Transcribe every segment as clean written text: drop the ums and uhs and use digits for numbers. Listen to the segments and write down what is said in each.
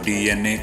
DNA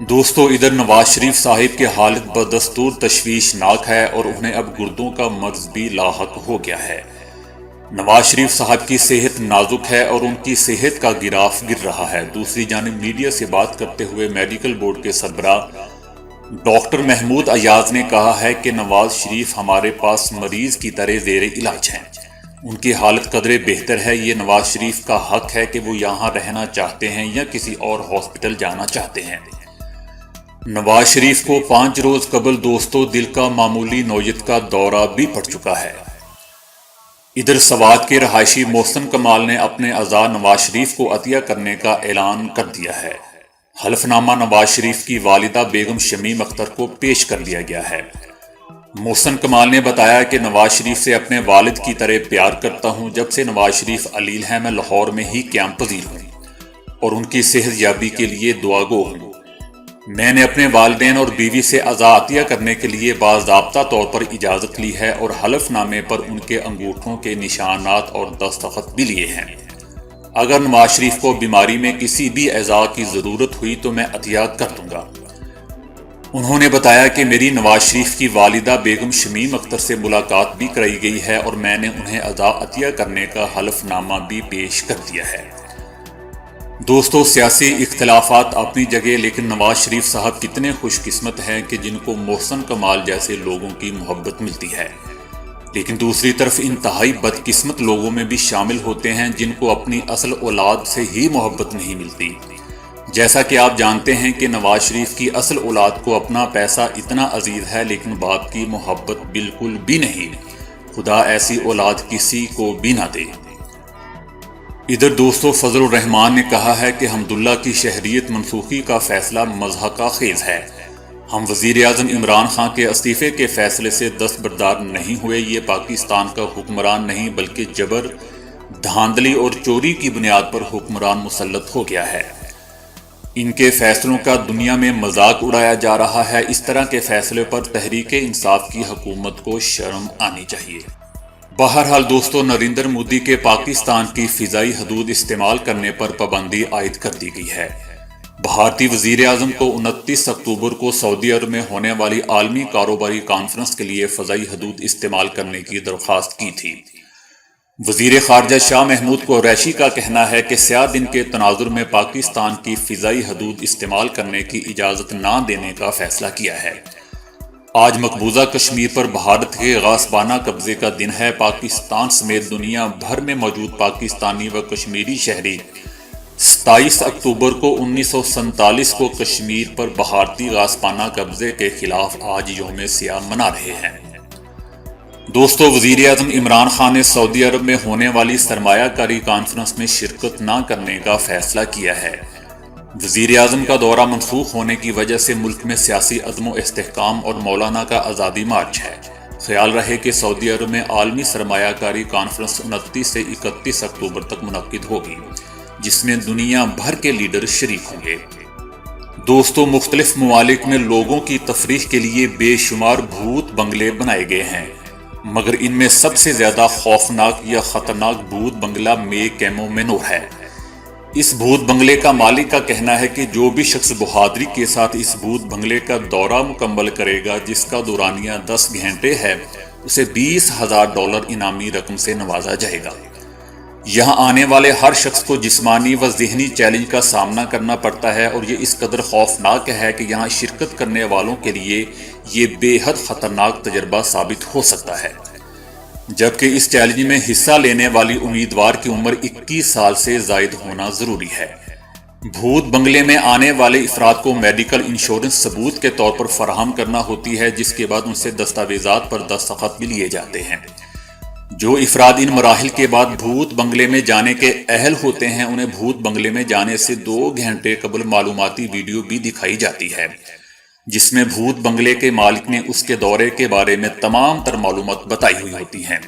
دوستو ادھر نواز شریف صاحب کی حالت بدستور تشویشناک ہے اور انہیں اب گردوں کا مرض بھی لاحق ہو گیا ہے۔ نواز شریف صاحب کی صحت نازک ہے اور ان کی صحت کا گراف گر رہا ہے۔ دوسری جانب میڈیا سے بات کرتے ہوئے میڈیکل بورڈ کے سربراہ ڈاکٹر محمود ایاز نے کہا ہے کہ نواز شریف ہمارے پاس مریض کی طرح زیر علاج ہیں۔ ان کی حالت قدرے بہتر ہے۔ یہ نواز شریف کا حق ہے کہ وہ یہاں رہنا چاہتے ہیں یا کسی اور ہاسپٹل جانا چاہتے ہیں۔ نواز شریف کو 5 روز قبل دوستو دل کا معمولی نوعیت کا دورہ بھی پڑ چکا ہے۔ ادھر سوات کے رہائشی محسن کمال نے اپنے اعضاء نواز شریف کو عطیہ کرنے کا اعلان کر دیا ہے۔ حلف نامہ نواز شریف کی والدہ بیگم شمیم اختر کو پیش کر دیا گیا ہے۔ محسن کمال نے بتایا کہ نواز شریف سے اپنے والد کی طرح پیار کرتا ہوں۔ جب سے نواز شریف علیل ہیں میں لاہور میں ہی قیام پذیر ہوں اور ان کی صحت یابی کے لیے دعا گو ہوں۔ میں نے اپنے والدین اور بیوی سے اعضاء عطیہ کرنے کے لیے باضابطہ طور پر اجازت لی ہے اور حلف نامے پر ان کے انگوٹھوں کے نشانات اور دستخط بھی لیے ہیں۔ اگر نواز شریف کو بیماری میں کسی بھی اعضاء کی ضرورت ہوئی تو میں عطیہ کر دوں گا۔ انہوں نے بتایا کہ میری نواز شریف کی والدہ بیگم شمیم اختر سے ملاقات بھی کرائی گئی ہے اور میں نے انہیں اعضاء عطیہ کرنے کا حلف نامہ بھی پیش کر دیا ہے۔ دوستو سیاسی اختلافات اپنی جگہ، لیکن نواز شریف صاحب کتنے خوش قسمت ہیں کہ جن کو محسن کمال جیسے لوگوں کی محبت ملتی ہے، لیکن دوسری طرف انتہائی بدقسمت لوگوں میں بھی شامل ہوتے ہیں جن کو اپنی اصل اولاد سے ہی محبت نہیں ملتی۔ جیسا کہ آپ جانتے ہیں کہ نواز شریف کی اصل اولاد کو اپنا پیسہ اتنا عزیز ہے لیکن باپ کی محبت بالکل بھی نہیں۔ خدا ایسی اولاد کسی کو بھی نہ دے۔ ادھر دوستو فضل الرحمان نے کہا ہے کہ حمداللہ کی شہریت منسوخی کا فیصلہ مضحکہ خیز ہے۔ ہم وزیر اعظم عمران خان کے استعفے کے فیصلے سے دستبردار نہیں ہوئے۔ یہ پاکستان کا حکمران نہیں بلکہ جبر، دھاندلی اور چوری کی بنیاد پر حکمران مسلط ہو گیا ہے۔ ان کے فیصلوں کا دنیا میں مذاق اڑایا جا رہا ہے۔ اس طرح کے فیصلے پر تحریک انصاف کی حکومت کو شرم آنی چاہیے۔ بہرحال دوستو نریندر مودی کے پاکستان کی فضائی حدود استعمال کرنے پر پابندی عائد کر دی گئی ہے۔ بھارتی وزیر اعظم کو 29 اکتوبر کو سعودی عرب میں ہونے والی عالمی کاروباری کانفرنس کے لیے فضائی حدود استعمال کرنے کی درخواست کی تھی۔ وزیر خارجہ شاہ محمود قریشی کا کہنا ہے کہ سیاہ دن کے تناظر میں پاکستان کی فضائی حدود استعمال کرنے کی اجازت نہ دینے کا فیصلہ کیا ہے۔ آج مقبوضہ کشمیر پر بھارت کے غاصبانہ قبضے کا دن ہے۔ پاکستان سمیت دنیا بھر میں موجود پاکستانی و کشمیری شہری 27 اکتوبر کو 1947 کو کشمیر پر بھارتی غاصبانہ قبضے کے خلاف آج یوم سیاہ منا رہے ہیں۔ دوستو وزیر اعظم عمران خان نے سعودی عرب میں ہونے والی سرمایہ کاری کانفرنس میں شرکت نہ کرنے کا فیصلہ کیا ہے۔ وزیر اعظم کا دورہ منسوخ ہونے کی وجہ سے ملک میں سیاسی عدم و استحکام اور مولانا کا آزادی مارچ ہے۔ خیال رہے کہ سعودی عرب میں عالمی سرمایہ کاری کانفرنس 29 سے 31 اکتوبر تک منعقد ہوگی، جس میں دنیا بھر کے لیڈر شریک ہوں گے۔ دوستو مختلف ممالک میں لوگوں کی تفریح کے لیے بے شمار بھوت بنگلے بنائے گئے ہیں، مگر ان میں سب سے زیادہ خوفناک یا خطرناک بھوت بنگلہ مے کیمو مینور ہے۔ اس بھوت بنگلے کا مالک کا کہنا ہے کہ جو بھی شخص بہادری کے ساتھ اس بھوت بنگلے کا دورہ مکمل کرے گا، جس کا دورانیہ 10 گھنٹے ہے، اسے $20,000 انعامی رقم سے نوازا جائے گا۔ یہاں آنے والے ہر شخص کو جسمانی و ذہنی چیلنج کا سامنا کرنا پڑتا ہے اور یہ اس قدر خوفناک ہے کہ یہاں شرکت کرنے والوں کے لیے یہ بے حد خطرناک تجربہ ثابت ہو سکتا ہے، جبکہ اس چیلنج میں حصہ لینے والی امیدوار کی عمر 21 سال سے زائد ہونا ضروری ہے۔ بھوت بنگلے میں آنے والے افراد کو میڈیکل انشورنس ثبوت کے طور پر فراہم کرنا ہوتی ہے، جس کے بعد ان سے دستاویزات پر دستخط بھی لیے جاتے ہیں۔ جو افراد ان مراحل کے بعد بھوت بنگلے میں جانے کے اہل ہوتے ہیں، انہیں بھوت بنگلے میں جانے سے 2 گھنٹے قبل معلوماتی ویڈیو بھی دکھائی جاتی ہے، جس میں بھوت بنگلے کے مالک نے اس کے دورے کے بارے میں تمام تر معلومات بتائی ہوئی ہوتی ہیں۔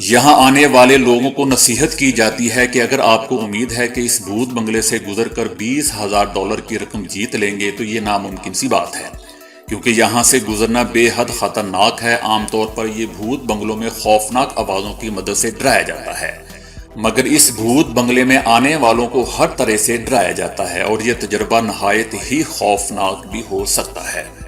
یہاں آنے والے لوگوں کو نصیحت کی جاتی ہے کہ اگر آپ کو امید ہے کہ اس بھوت بنگلے سے گزر کر $20,000 کی رقم جیت لیں گے تو یہ ناممکن سی بات ہے، کیونکہ یہاں سے گزرنا بے حد خطرناک ہے۔ عام طور پر یہ بھوت بنگلوں میں خوفناک آوازوں کی مدد سے ڈرایا جاتا ہے۔ مگر اس بھوت بنگلے میں آنے والوں کو ہر طرح سے ڈرایا جاتا ہے اور یہ تجربہ نہایت ہی خوفناک بھی ہو سکتا ہے۔